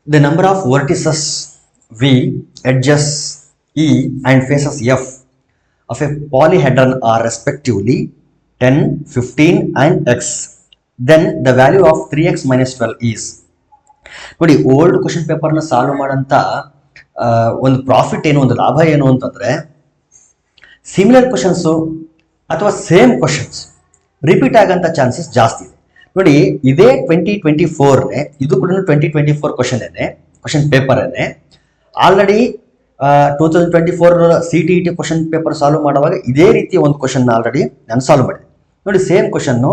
The number of vertices V, edges E and faces F of a polyhedron are respectively 10, 15 and x. Then the value of 3x minus 12 is. ನೋಡಿ, old question ಪೇಪರ್ನ solve ಮಾಡೋಂಥ ಒಂದು profit ಏನು, ಒಂದು ಲಾಭ ಏನು ಅಂತಂದರೆ, similar questions ಅಥವಾ ಸೇಮ್ ಕ್ವಶನ್ಸ್ ರಿಪೀಟ್ ಆಗೋಂಥ ಚಾನ್ಸಸ್ ಜಾಸ್ತಿ ಇದೆ. ನೋಡಿ, ಇದೇ 2024ನೇ, ಇದು ಕೂಡ 2024 ಕ್ವಶನ್ ಪೇಪರನ್ನೇ already 2024 CTET question paper solve ಮಾಡುವಾಗ ಇದೇ ರೀತಿಯ ಒಂದು ಕ್ವಶನ್ ಆಲ್ರೆಡಿ ನಾನು ಸಾಲ್ವ್ ಮಾಡಿದೆ. ನೋಡಿ, same question,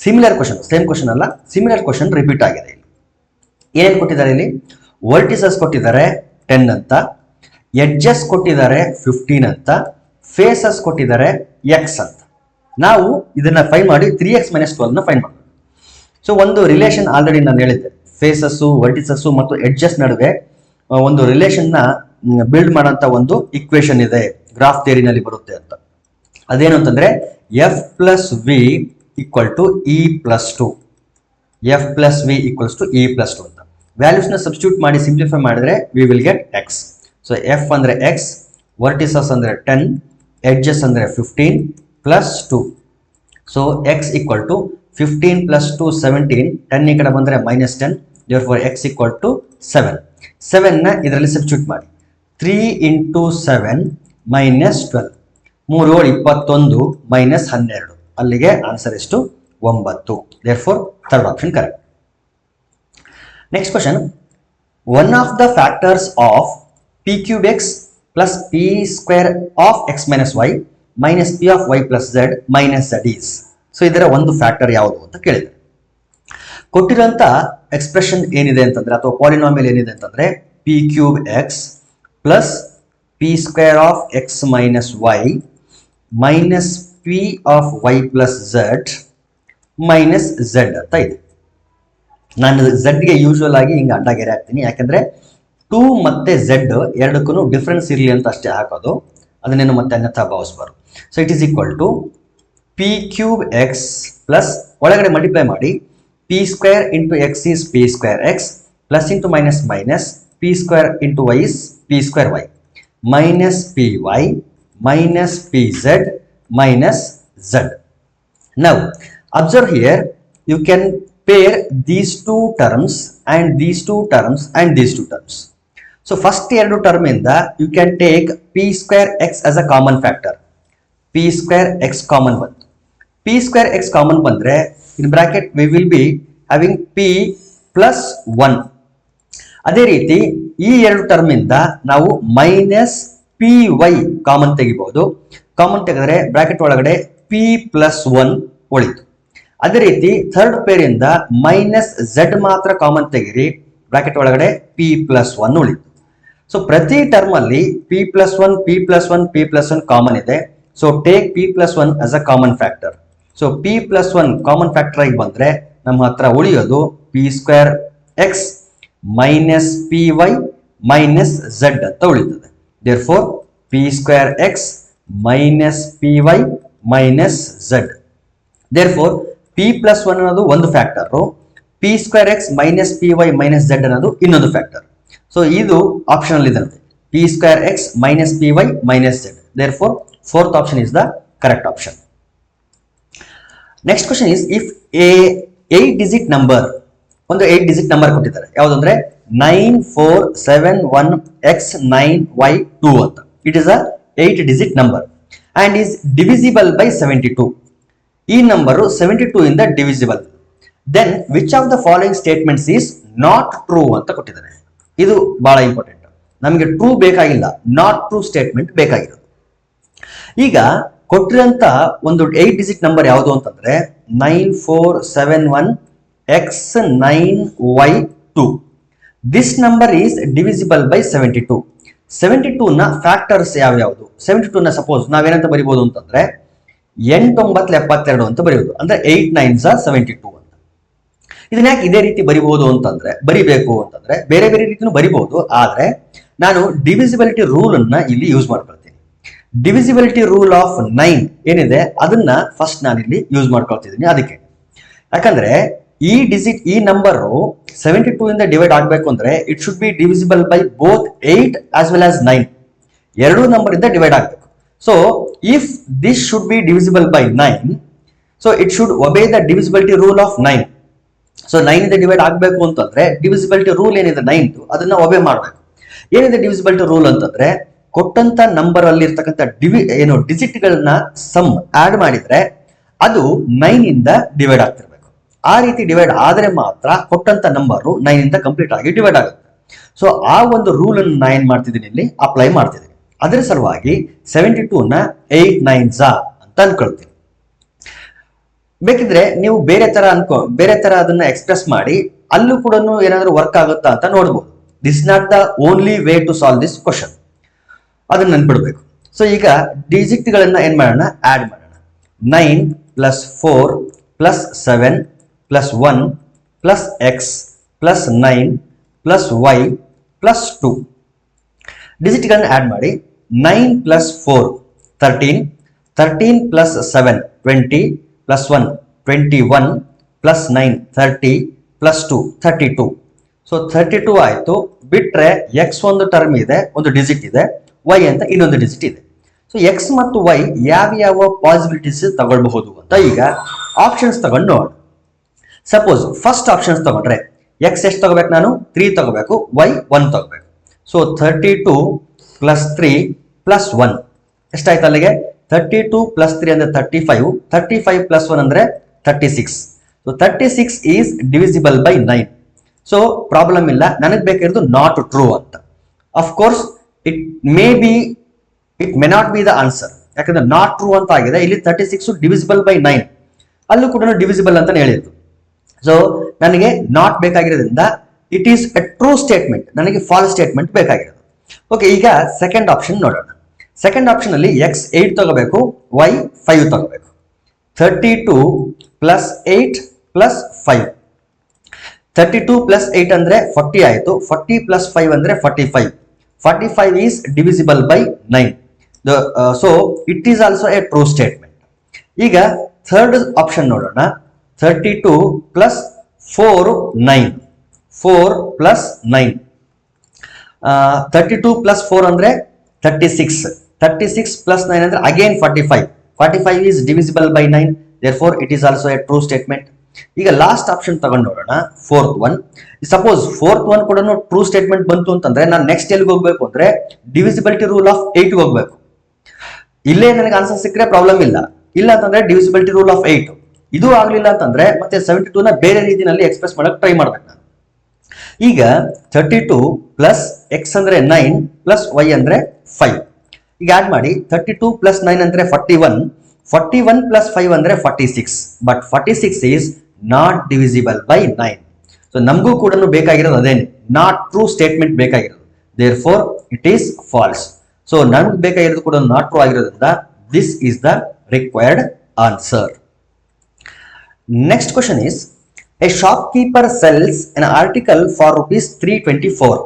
similar question, same question ಅಲ್ಲ, ಸಿಮಿಲರ್ ಕ್ವಶನ್ ರಿಪೀಟ್ ಆಗಿದೆ. ಇಲ್ಲಿ ಏನೇನು ಕೊಟ್ಟಿದ್ದಾರೆ? ಇಲ್ಲಿ ವರ್ಟಿಸಸ್ ಕೊಟ್ಟಿದ್ದಾರೆ 10 ಅಂತ, ಎಡ್ಜಸ್ ಕೊಟ್ಟಿದ್ದಾರೆ 15 ಅಂತ, ಫೇಸಸ್ ಕೊಟ್ಟಿದ್ದಾರೆ ಎಕ್ಸ್ ಅಂತ. ನಾವು ಇದನ್ನ ಫೈಂಡ್ ಮಾಡಿ 3x - 12ನ ಫೈಂಡ್ ಮಾಡಬೇಕು. ಸೊ ಒಂದು ರಿಲೇಷನ್ ಆಲ್ರೆಡಿ ನಾನು ಹೇಳಿದ್ದೆ, ಫೇಸಸ್ಸು, ವರ್ಟಿಸಸ್ಸು ಮತ್ತು ಎಡ್ಜಸ್ ನಡುವೆ ಒಂದು ರಿಲೇಷನ್ನ ಬಿಲ್ಡ್ ಮಾಡೋಂಥ ಒಂದು ಇಕ್ವೇಶನ್ ಇದೆ, ಗ್ರಾಫ್ ಥಿಯರಿನಲ್ಲಿ ಬರುತ್ತೆ ಅಂತ. ಅದೇನು ಅಂತಂದ್ರೆ F plus V equal to E plus two, F plus V equals to E plus two ಅಂತ. ವ್ಯಾಲ್ಯೂಸ್ನ ಸಬ್ಸ್ಟಿಟ್ಯೂಟ್ ಮಾಡಿ ಸಿಂಪ್ಲಿಫೈ ಮಾಡಿದ್ರೆ we will get X. So F ಅಂದರೆ ಎಕ್ಸ್, ವರ್ಟಿಸಸ್ ಅಂದರೆ 10, ಎಡ್ಜಸ್ ಅಂದರೆ 15 plus 2. So X equal to 15 plus 2 17, 10 ಈ ಕಡೆ ಬಂದರೆ -10, therefore x ಈಕ್ವಲ್ ಟು 7. 7ನ ಇದರಲ್ಲಿ ಸಬ್ಸ್ಟಿಟ್ಯೂಟ್ ಮಾಡಿ. 3 × 7 - 12, 3 × 21 -12, ಅಲ್ಲಿಗೆ ಆನ್ಸರ್ ಎಷ್ಟು? 9. therefore third option correct. Next question, one of the factors of p cube x plus p square of x minus y minus p of y plus z minus z is. So ಇದರ ಒಂದು factor ಯಾವುದು ಅಂತ ಕೇಳಿದೆ. ಕೊಟ್ಟಿರೋಂಥ expression ಏನಿದೆ ಅಂತಂದ್ರೆ, ಅಥವಾ polynomial ಏನಿದೆ ಅಂತಂದ್ರೆ, p cube x plus p square of x minus y minus p of y plus z minus z ಅಂತ ಇದೆ. ನಾನು ಝಡ್ಗೆ ಯೂಶುವಲ್ ಆಗಿ ಹಿಂಗೆ ಅಡ್ಡಗೆರೆ ಹಾಕ್ತೀನಿ, ಯಾಕಂದ್ರೆ 2 ಮತ್ತೆ ಝೆಡ್ ಎರಡಕ್ಕೂ ಡಿಫ್ರೆನ್ಸ್ ಇರಲಿ ಅಂತ ಅಷ್ಟೇ ಹಾಕೋದು, ಅದನ್ನೇನು ಮತ್ತೆ ಅನ್ಯಥಾ ಭಾವಿಸಬಾರ್ದು. So it is equal to p cube x plus ಒಳಗಡೆ ಮಲ್ಟಿಪ್ಲೈ ಮಾಡಿ p square into x is p square x plus into minus minus p square into y is p square y minus P Y minus p z minus z. Now observe here, you can pair these two terms and these two terms and these two terms. So first ಎರಡು term ಇಂದ you can take p square x as a common factor. p square x common ಬಂತು. p square x common ಬಂದ್ರೆ in bracket we will be having p plus 1. ಅದೇ ರೀತಿ ಈ ಎರಡು term ಇಂದ ನಾವು ಮೈನಸ್ ಪಿ ವೈ ಕಾಮನ್ ತೆಗಿಬಹುದು. Common ತೆಗೆದ್ರೆ ಬ್ರಾಕೆಟ್ ಒಳಗಡೆ p plus 1 ಉಳಿತು. ಅದೇ ರೀತಿ ಥರ್ಡ್ ಪೇರ್ ಇಂದ ಮೈನಸ್ ಝೆಡ್ ಮಾತ್ರ ಕಾಮನ್ ತೆಗಿರಿ, ಬ್ರಾಕೆಟ್ ಒಳಗಡೆ p plus 1 ಉಳಿತು. ಸೊ ಪ್ರತಿ ಟರ್ಮ್ ಅಲ್ಲಿ p plus 1 p plus 1 p plus 1 common ಇದೆ. So take p plus 1 as a common factor. So p plus 1 common factor ಆಗಿ ಬಂದ್ರೆ ನಮ್ಮ ಹತ್ರ ಉಳಿಯೋದು p square x minus P Y minus Z ಅಂತ ಉಳಿತದೆ. therefore p square x minus P Y minus Z. therefore p plus 1 ಅನ್ನೋದು ಒಂದು factor, p square x minus P Y minus Z ಅನ್ನೋದು ಇನ್ನೊಂದು ಫ್ಯಾಕ್ಟರ್. ಸೊ ಇದು option ಅಲ್ಲಿ ಇದೆ, p square x minus P Y minus Z. therefore fourth option is the correct option. Next question is, if a 8 digit number, ಒಂದು 8 digit number ಕೊಟ್ಟಿದ್ದಾರೆ, ಯಾವುದಂದ್ರೆ 9471x9y2 ಅಂತ. It is a 8 digit number and is divisible by 72. ಈ number 72 ಇಂದ divisible. Then which of the following statements is not true ಅಂತ ಕೊಟ್ಟಿದ್ದಾರೆ. ಇದು ಬಹಳ ಇಂಪಾರ್ಟೆಂಟ್. ನಮಗೆ ಟ್ರೂ ಬೇಕಾಗಿಲ್ಲ, ನಾಟ್ ಟ್ರೂ ಸ್ಟೇಟ್ಮೆಂಟ್ ಬೇಕಾಗಿರೋದು. ಈಗ ಕೊಟ್ಟಿರೋಂಥ ಒಂದು 8 ಡಿಜಿಟ್ ನಂಬರ್ ಯಾವುದು ಅಂತಂದ್ರೆ 9471x9y2. This number is divisible by 72. 72 ನ ಫ್ಯಾಕ್ಟರ್ಸ್ ಯಾವ್ಯಾವುದು? 72 ನ ಸಪೋಸ್ ನಾವೇನಂತ ಬರಿಬಹುದು ಅಂತಂದ್ರೆ 8×9=72 ಅಂತ ಬರೆಯುವುದು, ಅಂದ್ರೆ 8 9s are 72 ಅಂತ. ಇದನ್ನ ಯಾಕೆ ಇದೇ ರೀತಿ ಬರಿಬಹುದು ಅಂತಂದ್ರೆ, ಬರಿಬೇಕು ಅಂತಂದ್ರೆ ಬೇರೆ ಬೇರೆ ರೀತಿನೂ ಬರಿಬಹುದು, ಆದ್ರೆ ನಾನು ಡಿವಿಸಿಬಿಲಿಟಿ ರೂಲ್ ಅನ್ನ ಇಲ್ಲಿ ಯೂಸ್ ಮಾಡ್ಕೊಳ್ತೀನಿ. ಡಿವಿಸಿಬಿಲಿಟಿ ರೂಲ್ ಆಫ್ 9 ಏನಿದೆ ಅದನ್ನ ಫಸ್ಟ್ ನಾನು ಇಲ್ಲಿ ಯೂಸ್ ಮಾಡ್ಕೊಳ್ತಿದ್ದೀನಿ. ಅದಕ್ಕೆ ಯಾಕಂದ್ರೆ ಈ ನಂಬರ್ 72 ಇಂದ ಡಿವೈಡ್ ಆಗಬೇಕು ಅಂದ್ರೆ it should be divisible by both 8 as well as 9. ಎರಡು ನಂಬರ್ ಇಂದ ಡಿವೈಡ್ ಆಗಬೇಕು. So if this should be divisible by 9, so it should ಒಬೇ the divisibility rule of 9. So 9 ಇಂದ ಡಿವೈಡ್ ಆಗಬೇಕು ಅಂತಂದ್ರೆ ಡಿವಿಸಿಬಿಲಿಟಿ ರೂಲ್ ಏನಿದೆ 9 ಅದನ್ನ ಒಬೇ ಮಾಡಬೇಕು. ಏನಿದೆ ಡಿವಿಸಿಬಿಲಿಟಿ ರೂಲ್ ಅಂತಂದ್ರೆ ಕೊಟ್ಟಂತ ನಂಬರ್ ಅಲ್ಲಿ ಇರ್ತಕ್ಕಂಥ ಡಿಜಿಟ್ ಗಳನ್ನ ಸಮ್ ಆಡ್ ಮಾಡಿದ್ರೆ ಅದು 9 ಇಂದ ಡಿವೈಡ್ ಆಗ್ತಿರ್ಬೇಕು. ಆ ರೀತಿ ಡಿವೈಡ್ ಆದ್ರೆ ಮಾತ್ರ ಕೊಟ್ಟಂತ ನಂಬರ್ 9 ಇಂದ ಕಂಪ್ಲೀಟ್ ಆಗಿ ಡಿವೈಡ್ ಆಗುತ್ತೆ. ಸೊ ಆ ಒಂದು ರೂಲ್ ಅನ್ನು ನಾನು ಏನ್ ಮಾಡ್ತಿದ್ದೀನಿ ಇಲ್ಲಿ ಅಪ್ಲೈ ಮಾಡ್ತಿದ್ದೀನಿ. ಅದರ ಸಲುವಾಗಿ 72ನ 8 9s ಅಂತ ಅನ್ಕೊಳ್ತೀನಿ. ಬೇಕಿದ್ರೆ ನೀವು ಬೇರೆ ತರ ಅದನ್ನ ಎಕ್ಸ್ಪ್ರೆಸ್ ಮಾಡಿ ಅಲ್ಲೂ ಕೂಡ ಏನಾದ್ರೂ ವರ್ಕ್ ಆಗುತ್ತಾ ಅಂತ ನೋಡ್ಬೋದು. This not the only way to solve this question, ಅದನ್ನ ನೆನ್ಪಿಡ್ಬೇಕು. ಸೊ ಈಗ ಡಿಜಿಟ್ ಗಳನ್ನ ಏನ್ ಮಾಡೋಣ, ಆಡ್ ಮಾಡೋಣ. 9 + 4 + 7 + 1 + x + 9 + y + 2 ಡಿಜಿಟ್ ಗಳನ್ನ ಆಡ್ ಮಾಡಿ. 9 + 4 13, 13 + 7 20 + 1 21 + 9 30 + 2 32. ಸೊ 32 ಆಯ್ತು. ಬಿಟ್ರೆ ಎಕ್ಸ್ ಒಂದು ಟರ್ಮ್ ಇದೆ, ಒಂದು ಡಿಜಿಟ್ ಇದೆ, ವೈ ಅಂತ ಇನ್ನೊಂದು ಡಿಜಿಟ್ ಇದೆ. ಸೊ ಎಕ್ಸ್ ಮತ್ತು ವೈ ಯಾವ ಪಾಸಿಬಿಲಿಟೀಸ್ ತಗೊಳ್ಬಹುದು ಅಂತ ಈಗ ಆಪ್ಷನ್ಸ್ ತಗೊಂಡು ನೋಡೋಣ. ಸಪೋಸ್ ಫಸ್ಟ್ ಆಪ್ಷನ್ಸ್ ತಗೊಂಡ್ರೆ ಎಕ್ಸ್ ಎಷ್ಟು ತಗೋಬೇಕು, ನಾನು 3 ತಗೋಬೇಕು, ವೈ 1 ತಗೋಬೇಕು. ಸೊ 32 + 3 + 1 ಎಷ್ಟಾಯ್ತು ಅಲ್ಲಿಗೆ? 32 + 3 ಅಂದ್ರೆ 35, 35 + 1 ಅಂದ್ರೆ 36. So 36 is divisible by 9. So problem ಇಲ್ಲ, ನನಗೆ ಬೇಕಾಗಿರೋದು ನಾಟ್ ಟ್ರೂ ಅಂತ. Of course it may not be the answer, ಯಾಕಂದ್ರೆ ನಾಟ್ ಟ್ರೂ ಅಂತ ಆಗಿದೆ. ಇಲ್ಲಿ 36 ಡಿವಿಸಿಬಲ್ ಬೈ 9, ಅಲ್ಲೂ ಕೂಡ ಡಿವಿಸಿಬಲ್ ಅಂತ ಹೇಳಿದ್ದು. ಸೊ ನನಗೆ ನಾಟ್ ಬೇಕಾಗಿರೋದ್ರಿಂದ it is a true statement, ನನಗೆ ಫಾಲ್ಸ್ ಸ್ಟೇಟ್ಮೆಂಟ್ ಬೇಕಾಗಿರೋದು. ಓಕೆ, ಈಗ ಸೆಕೆಂಡ್ ಆಪ್ಷನ್ ನೋಡೋಣ. ಸೆಕೆಂಡ್ ಆಪ್ಷನ್ ಅಲ್ಲಿ ಎಕ್ಸ್ 8 ತಗೋಬೇಕು, ವೈ 5 ತಗೋಬೇಕು. 32 + 8 + 5, 32 + 8 ಅಂದ್ರೆ 40 ಆಯಿತು. 40 + 5 ಅಂದ್ರೆ 45. 45 is divisible by 9. So it is also A true statement. ಈಗ ಥರ್ಡ್ ಆಪ್ಷನ್ ನೋಡೋಣ. 32 + 4 9, 4 + 9, 32 + 4 ಅಂದ್ರೆ 36, 36 + 9 ಅಂದ್ರೆ again 45. 45 is divisible by 9, therefore it is also a true statement. ಈಗ ಲಾಸ್ಟ್ ಆಪ್ಷನ್ ತಗೊಂಡು ನೋಡೋಣ, fourth one. Suppose fourth one ಕೂಡ ಟ್ರೂ ಸ್ಟೇಟ್ಮೆಂಟ್ ಬಂತು ಅಂತಂದ್ರೆ ನಾನು ನೆಕ್ಸ್ಟ್ ಎಲ್ಲಿಗೆ ಹೋಗ್ಬೇಕು ಅಂದ್ರೆ ಡಿವಿಸಿಬಿಲಿಟಿ ರೂಲ್ ಆಫ್ 8 ಹೋಗ್ಬೇಕು. ಇಲ್ಲೇ ನನಗೆ ಆನ್ಸರ್ ಸಿಕ್ಕರೆ ಪ್ರಾಬ್ಲಮ್ ಇಲ್ಲ, ಇಲ್ಲ ಅಂತಂದ್ರೆ ಡಿವಿಸಿಬಿಲಿಟಿ ರೂಲ್ ಆಫ್ 8. ಇದು ಆಗ್ಲಿಲ್ಲ ಅಂತಂದ್ರೆ ಮತ್ತೆ 72ನ ಬೇರೆ ರೀತಿಯಲ್ಲಿ ಎಕ್ಸ್ಪ್ರೆಸ್ ಮಾಡಕ್ ಟ್ರೈ ಮಾಡ್ಬೇಕು ನಾನು. ಈಗ 32 + x ಅಂದ್ರೆ 9 + y ಅಂದ್ರೆ 5. ಈಗ ಆಡ್ ಮಾಡಿ. 32 + 9 ಅಂದ್ರೆ 41, 41 + 5 ಅಂದ್ರೆ 46. But 46 is not divisible by 9. So ನಮಗೂ ಕೂಡ ಬೇಕಾಗಿರೋದು ಅದೇನೆ, ನಾಟ್ ಟ್ರೂ ಸ್ಟೇಟ್ಮೆಂಟ್ ಬೇಕಾಗಿರೋದು. Therefore it is false. So ನಮ್ಗೆ ಬೇಕಾಗಿರೋದು ಕೂಡ ನಾಟ್ ಟ್ರೂ ಆಗಿರೋದ್ರಿಂದ this is the required answer. Next question is, a shopkeeper sells an article for rupees 324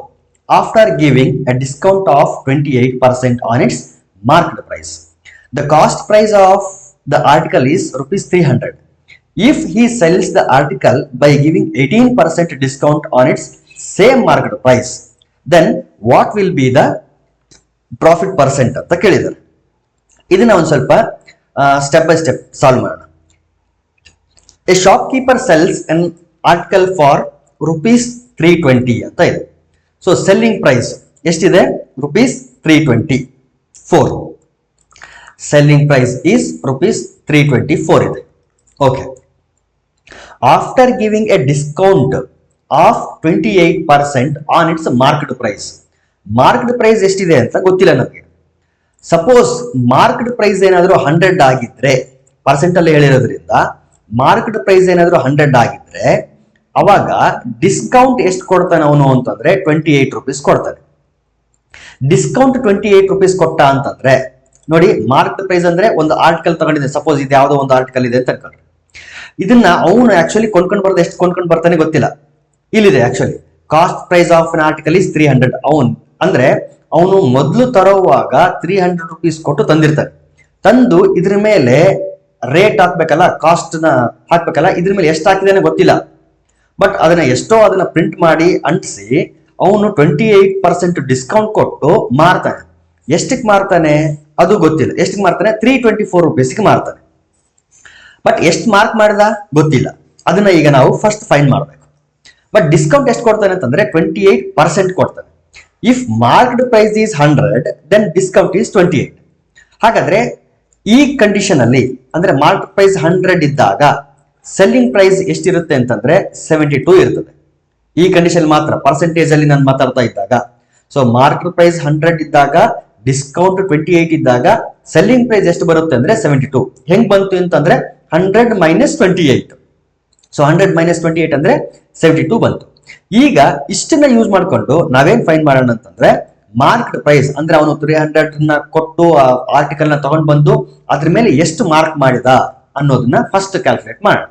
after giving a discount of 28% on its market price. The cost price of the article is rupees 300. If he sells the article by giving 18% discount on its same market price, then what will be the profit percent ಅಂತ ಕೇಳಿದ್ದಾರೆ. ಇದನ್ನ ಒಂದು ಸ್ವಲ್ಪ step by step solve ಮಾಡೋಣ. A shopkeeper sells an article for rupees 320 ಅಂತ ಇದೆ. So selling price ಎಷ್ಟಿದೆ? rupees 324. Selling price is rupees 324 ಇದೆ. Okay, after giving a discount of 28% on its market price. Market price ಎಷ್ಟಿದೆ ಅಂತ ಗೊತ್ತಿಲ್ಲ ನಮಗೆ. Suppose market price ಏನಾದರೂ 100 ಆಗಿದ್ರೆ, ಪರ್ಸೆಂಟ್ ಅಲ್ಲಿ ಹೇಳಿರೋದ್ರಿಂದ ಮಾರ್ಕೆಟ್ ಪ್ರೈಸ್ ಏನಾದರೂ 100 ಆಗಿದ್ರೆ ಅವಾಗ ಡಿಸ್ಕೌಂಟ್ ಎಷ್ಟು ಕೊಡ್ತಾನೆ ಅವನು ಅಂತಂದ್ರೆ 28 ರೂಪೀಸ್ ಕೊಡ್ತಾನೆ. ಡಿಸ್ಕೌಂಟ್ 28 ರೂಪೀಸ್ ಕೊಟ್ಟ ಅಂತಂದ್ರೆ ನೋಡಿ, ಮಾರ್ಕೆಟ್ ಪ್ರೈಸ್ ಅಂದ್ರೆ ಒಂದು ಆರ್ಟಿಕಲ್ ತಗೊಂಡಿದೆ. ಸಪೋಸ್ ಇದು ಯಾವುದೋ ಒಂದು ಆರ್ಟಿಕಲ್ ಇದೆ ಅಂತ ಅನ್ಕೊಂಡ್ರೆ, ಇದನ್ನ ಅವನು ಆಕ್ಚುಲಿ ಕೊಂಡ್ಕೊಂಡು ಬರೋದು ಎಷ್ಟು ಕೊಂಡ್ಕೊಂಡು ಬರ್ತಾನೆ ಗೊತ್ತಿಲ್ಲ. ಇಲ್ಲಿದೆ actually cost price of an article is 300. ಅವನು ಮೊದಲು ತರೋವಾಗ 300 ರೂಪೀಸ್ ಕೊಟ್ಟು ತಂದಿರ್ತಾನೆ. ತಂದು ಇದ್ರ ಮೇಲೆ ರೇಟ್ ಹಾಕ್ಬೇಕಲ್ಲ, ಕಾಸ್ಟ್ ನ ಹಾಕ್ಬೇಕಲ್ಲ, ಇದ್ರ ಮೇಲೆ ಎಷ್ಟು ಹಾಕಿದಾನೆ ಗೊತ್ತಿಲ್ಲ. ಬಟ್ ಅದನ್ನ ಪ್ರಿಂಟ್ ಮಾಡಿ ಅಂಟಿಸಿ ಅವನು 28% ಡಿಸ್ಕೌಂಟ್ ಕೊಟ್ಟು ಮಾರ್ತಾನೆ. ಎಷ್ಟಕ್ಕೆ ಮಾರ್ತಾನೆ ಅದು ಗೊತ್ತಿಲ್ಲ. ಎಷ್ಟಕ್ಕೆ ಮಾರ್ತಾನೆ? 324 rupeesಗೆ ಮಾರ್ತಾನೆ. ಬಟ್ ಎಷ್ಟು ಮಾರ್ಕ್ ಮಾಡಿದ ಗೊತ್ತಿಲ್ಲ. ಅದನ್ನ ಈಗ ನಾವು ಫಸ್ಟ್ ಫೈಂಡ್ ಮಾಡಬೇಕು. ಬಟ್ ಡಿಸ್ಕೌಂಟ್ ಎಷ್ಟು ಕೊಡ್ತಾನೆ ಅಂತಂದ್ರೆ 28% ಕೊಡ್ತಾನೆ. If marked price is 100 then discount is 28. ಹಾಗಾದ್ರೆ ಈ ಕಂಡೀಷನ್ ಅಲ್ಲಿ ಅಂದ್ರೆ ಮಾರ್ಕ್ ಪ್ರೈಸ್ 100 ಇದ್ದಾಗ ಸೆಲ್ಲಿಂಗ್ ಪ್ರೈಸ್ ಎಷ್ಟಿರುತ್ತೆ ಅಂತಂದ್ರೆ 72 ಇರ್ತದೆ. ಈ ಕಂಡೀಷನ್ ಮಾತ್ರ ಪರ್ಸೆಂಟೇಜ್ ಅಲ್ಲಿ ನಾನು ಮಾತಾಡ್ತಾ ಇದ್ದಾಗ. ಸೊ ಮಾರ್ಕ್ ಪ್ರೈಸ್ 100 ಇದ್ದಾಗ ಡಿಸ್ಕೌಂಟ್ 28 ಇದ್ದಾಗ ಸೆಲ್ಲಿಂಗ್ ಪ್ರೈಸ್ ಎಷ್ಟು ಬರುತ್ತೆ ಅಂದ್ರೆ 72. ಹೆಂಗ್ ಬಂತು ಅಂತಂದ್ರೆ 100 - 28. ಸೊ 100 - 28 ಅಂದ್ರೆ 72 ಬಂತು. ಈಗ ಇಷ್ಟನ್ನ ಯೂಸ್ ಮಾಡ್ಕೊಂಡು ನಾವೇನ್ ಫೈಂಡ್ ಮಾಡೋಣ ಅಂತಂದ್ರೆ ಮಾರ್ಕ್ಡ್ ಪ್ರೈಸ್ ಅಂದ್ರೆ ಅವನು 300 ಕೊಟ್ಟು ಆರ್ಟಿಕಲ್ ನ ತಗೊಂಡ್ ಬಂದು ಅದ್ರ ಮೇಲೆ ಎಷ್ಟು ಮಾರ್ಕ್ ಮಾಡಿದ ಅನ್ನೋದನ್ನ ಫಸ್ಟ್ ಕ್ಯಾಲ್ಕುಲೇಟ್ ಮಾಡೋಣ.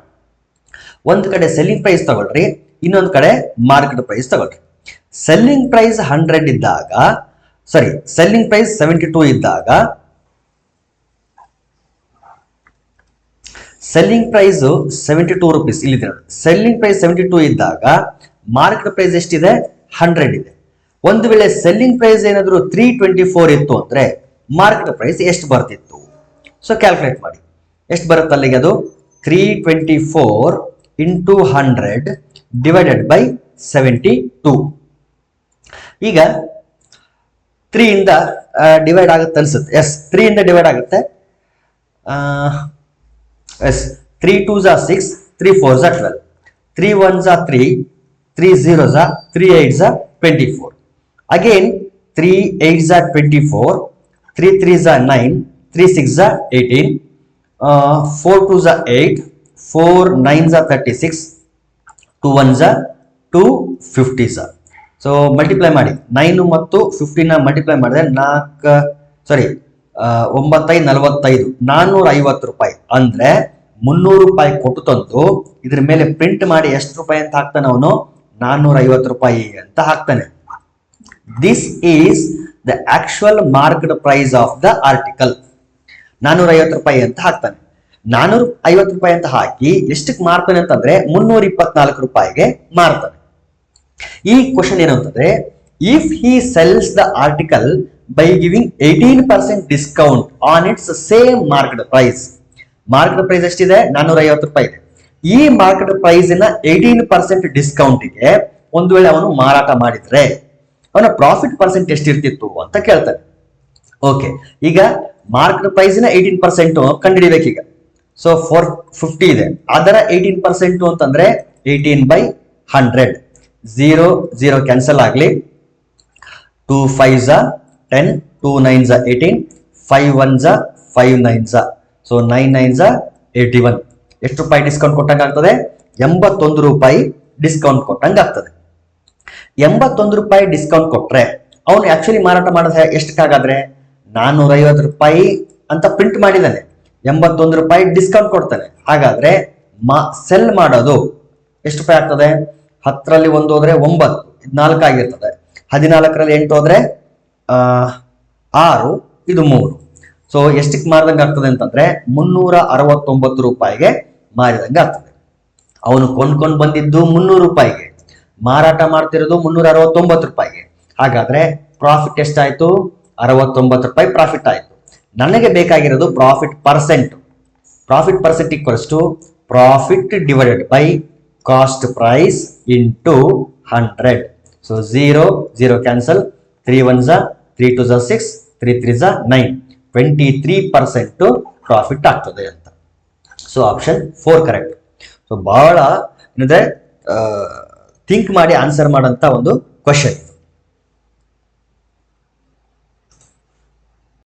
ಒಂದ್ ಕಡೆ ಸೆಲ್ಲಿಂಗ್ ಪ್ರೈಸ್ ತಗೊಳ್ರಿ, ಇನ್ನೊಂದ್ ಕಡೆ ಮಾರ್ಕ್ಡ್ ಪ್ರೈಸ್ ತಗೊಳ್ರಿ. ಸೆಲ್ಲಿಂಗ್ ಪ್ರೈಸ್ 100 ಇದ್ದಾಗ ಸೆಲ್ಲಿಂಗ್ ಪ್ರೈಸ್ 72 ಇದ್ದಾಗ ಸೆಲ್ಲಿಂಗ್ ಪ್ರೈಸ್ 72 rupees ಇಲ್ಲಿದೆ. ಸೆಲ್ಲಿಂಗ್ ಪ್ರೈಸ್ 72 ಇದ್ದಾಗ ಮಾರ್ಕ್ಡ್ ಪ್ರೈಸ್ ಎಷ್ಟಿದೆ? 100 ಇದೆ. ಒಂದು ವೇಳೆ ಸೆಲ್ಲಿಂಗ್ ಪ್ರೈಸ್ ಏನಾದ್ರು 324 ಇತ್ತು ಅಂದ್ರೆ ಮಾರ್ಕ್ಡ್ ಪ್ರೈಸ್ ಎಷ್ಟು ಬರ್ತಿತ್ತು? ಸೊ ಕ್ಯಾಲ್ಕುಲೇಟ್ ಮಾಡಿ. ಎಷ್ಟು ಬರುತ್ತೆ ಅಲ್ಲಿಗೆ? ಅದು 324 × 100 ಡಿವೈಡೆಡ್ ಬೈ 72. ಈಗ 3 ಇಂದ ಡಿವೈಡ್ ಆಗುತ್ತೆ ಅನ್ಸುತ್ತೆ. ಎಸ್, 3 ಇಂದ ಡಿವೈಡ್ ಆಗುತ್ತೆ. Yes, 3 2s are 6, 3 4s are 12, 3 1s are 3, 3 0s are 3 8s are 24. Again 3 8s are 24, 3 3s are 9, 3 6s are 18, 4 2s are 8, 4 9s are 36, 2 1s are 2 50s are. So multiply ಮಾಡಿ 9 ಮತ್ತು 15 multiply ಮಾಡಿದ್ರೆ 9 5 45 450 ರೂಪಾಯಿ ಅಂದ್ರೆ 300 ರೂಪಾಯಿ ಕೊಟ್ಟು ತಂದು ಇದ್ರ ಮೇಲೆ ಪ್ರಿಂಟ್ ಮಾಡಿ ಎಷ್ಟು ರೂಪಾಯಿ ಅಂತ ಹಾಕ್ತಾನೆ ಅವನು? 450 ರೂಪಾಯಿ ಅಂತ ಹಾಕ್ತಾನೆ. This is the actual marked price of the article. 450 ರೂಪಾಯಿ ಅಂತ ಹಾಕ್ತಾನೆ. 450 ರೂಪಾಯಿ ಅಂತ ಹಾಕಿ ಎಷ್ಟಕ್ಕೆ ಮಾರ್ತಾನೆ ಅಂತಂದ್ರೆ 324 ರೂಪಾಯಿಗೆ ಮಾರ್ತಾನೆ. ಈ ಕ್ವಶನ್ ಏನು ಅಂತಂದ್ರೆ, if he sells the article by giving 18% discount on its same marked price. Marked price ಎಷ್ಟಿದೆ? 450 ರೂಪಾಯಿ ಇದೆ. ಈ ಮಾರ್ಕ್ಡ್ ಪ್ರೈಸ್ ನ 18% ಡಿಸ್ಕೌಂಟ್ಗೆ ಒಂದು ವೇಳೆ ಅವನು ಮಾರಾಟ ಮಾಡಿದ್ರೆ ಅವನ ಪ್ರಾಫಿಟ್ ಪರ್ಸೆಂಟ್ ಎಷ್ಟಿರ್ತಿತ್ತು ಅಂತ ಕೇಳ್ತಾನೆ. ಓಕೆ, ಈಗ ಮಾರ್ಕ್ಡ್ ಪ್ರೈಸ್ ನ 18% ಕಂಡುಹಿಡಿಬೇಕೀಗ. ಸೊ 450 ಇದೆ, ಅದರ 18% ಅಂತಂದ್ರೆ 18/100. 0 0 ಕ್ಯಾನ್ಸಲ್ ಆಗ್ಲಿ. 2 5s are 10, 2 9s are 18, 5 1s are 5 9s are. So 9 9s are 81. ಎಷ್ಟು ರೂಪಾಯಿ ಡಿಸ್ಕೌಂಟ್ ಕೊಟ್ಟಂಗೆ ಆಗ್ತದೆ? 81 ರೂಪಾಯಿ ಡಿಸ್ಕೌಂಟ್ ಕೊಟ್ಟಂಗೆ ಆಗ್ತದೆ. 81 ರೂಪಾಯಿ ಡಿಸ್ಕೌಂಟ್ ಕೊಟ್ರೆ ಅವನು ಆಕ್ಚುಲಿ ಮಾರಾಟ ಮಾಡೋದು ಎಷ್ಟಕ್ಕಾಗಾದ್ರೆ 450 ರೂಪಾಯಿ ಅಂತ ಪ್ರಿಂಟ್ ಮಾಡಿದ್ದಾನೆ. 81 ರೂಪಾಯಿ ಡಿಸ್ಕೌಂಟ್ ಕೊಡ್ತಾನೆ. ಹಾಗಾದ್ರೆ ಸೆಲ್ ಮಾಡೋದು ಎಷ್ಟು ರೂಪಾಯಿ ಆಗ್ತದೆ? 10ರಲ್ಲಿ 1 ಹೋದ್ರೆ 9, 4 ಆಗಿರ್ತದೆ. 14ರಲ್ಲಿ 8 ಹೋದ್ರೆ 6, ಇದು 3. ಸೊ ಎಷ್ಟಕ್ಕೆ ಮಾರಿದಂಗೆ ಆಗ್ತದೆ ಅಂತಂದ್ರೆ 369 ರೂಪಾಯಿಗೆ ಮಾರಿದಂಗೆ ಆಗ್ತದೆ. ಅವನು ಕೊಂಡ್ಕೊಂಡು ಬಂದಿದ್ದು 300 ರೂಪಾಯಿಗೆ, ಮಾರಾಟ ಮಾಡ್ತಿರೋದು 369 ರೂಪಾಯಿಗೆ. ಹಾಗಾದ್ರೆ ಪ್ರಾಫಿಟ್ ಎಷ್ಟಾಯ್ತು? 69 ರೂಪಾಯಿ ಪ್ರಾಫಿಟ್ ಆಯ್ತು. ನನಗೆ ಬೇಕಾಗಿರೋದು profit percent. Profit percent equals to profit divided by cost price into 100. So 0 0 cancel. 3 1s are 3 2s are 6, 3 3s are 9. 23% profit ಆಗ್ತದೆ ಅಂತ. So option 4 correct. ಸೊ ಬಹಳ ಏನಂದ್ರೆ ಥಿಂಕ್ ಮಾಡಿ ಆನ್ಸರ್ ಮಾಡೋಂಥ ಒಂದು ಕ್ವಶನ್.